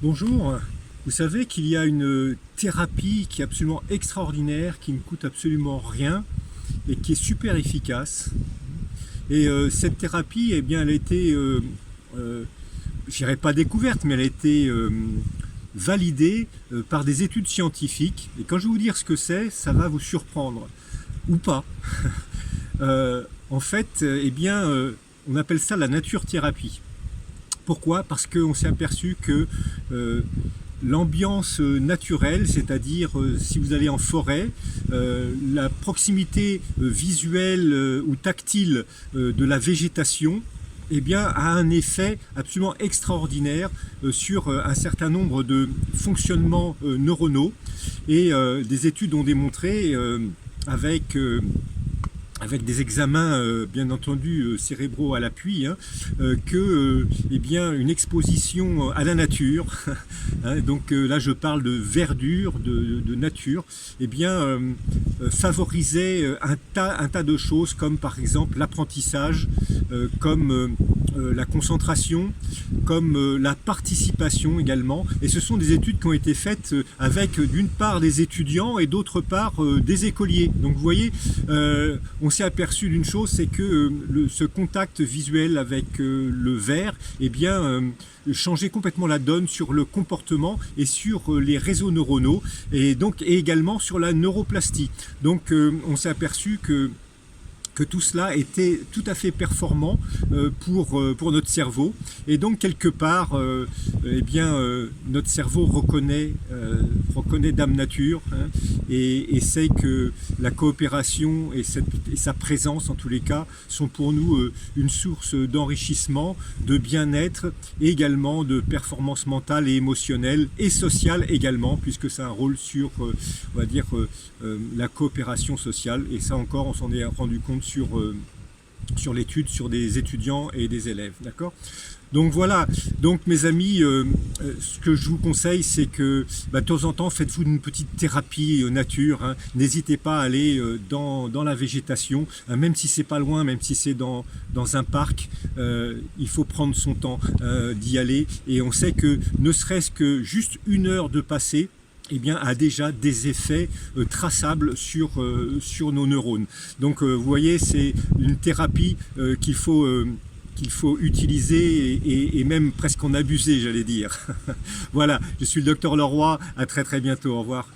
Bonjour, vous savez qu'il y a une thérapie qui est absolument extraordinaire, qui ne coûte absolument rien et qui est super efficace. Et cette thérapie, eh bien, elle a été, je dirais pas découverte, mais elle a été validée par des études scientifiques. Et quand je vais vous dire ce que c'est, ça va vous surprendre, ou pas. En fait, eh bien, on appelle ça la nature-thérapie. Pourquoi? Parce qu'on s'est aperçu que l'ambiance naturelle, c'est-à-dire si vous allez en forêt, la proximité visuelle ou tactile de la végétation, eh bien, a un effet absolument extraordinaire sur un certain nombre de fonctionnements neuronaux. Et des études ont démontré avec des examens bien entendu cérébraux à l'appui, que eh bien, une exposition à la nature, donc là je parle de verdure, de nature, eh bien, favorisait un tas de choses comme par exemple l'apprentissage, comme la concentration, comme la participation également. Et ce sont des études qui ont été faites avec d'une part des étudiants et d'autre part des écoliers. Donc vous voyez, on s'est aperçu d'une chose, c'est que ce contact visuel avec le vert, eh bien, changeait complètement la donne sur le comportement et sur les réseaux neuronaux et également sur la neuroplastie. Donc on s'est aperçu que tout cela était tout à fait performant pour notre cerveau. Et donc, quelque part, eh bien, notre cerveau reconnaît Dame Nature, et sait que la coopération et sa présence, en tous les cas, sont pour nous une source d'enrichissement, de bien-être et également de performance mentale et émotionnelle et sociale également, puisque ça a un rôle sur, on va dire, la coopération sociale. Et ça encore, on s'en est rendu compte sur l'étude, sur des étudiants et des élèves, d'accord? Donc voilà, donc mes amis, ce que je vous conseille, c'est que de temps en temps, faites-vous une petite thérapie nature, n'hésitez pas à aller dans la végétation, même si c'est pas loin, même si c'est dans un parc, il faut prendre son temps d'y aller, et on sait que ne serait-ce que juste une heure de passer, eh bien, a déjà des effets traçables sur nos neurones. Donc vous voyez, c'est une thérapie qu'il faut utiliser et même presque en abuser, j'allais dire. Voilà, je suis le docteur Leroy, à très très bientôt, au revoir.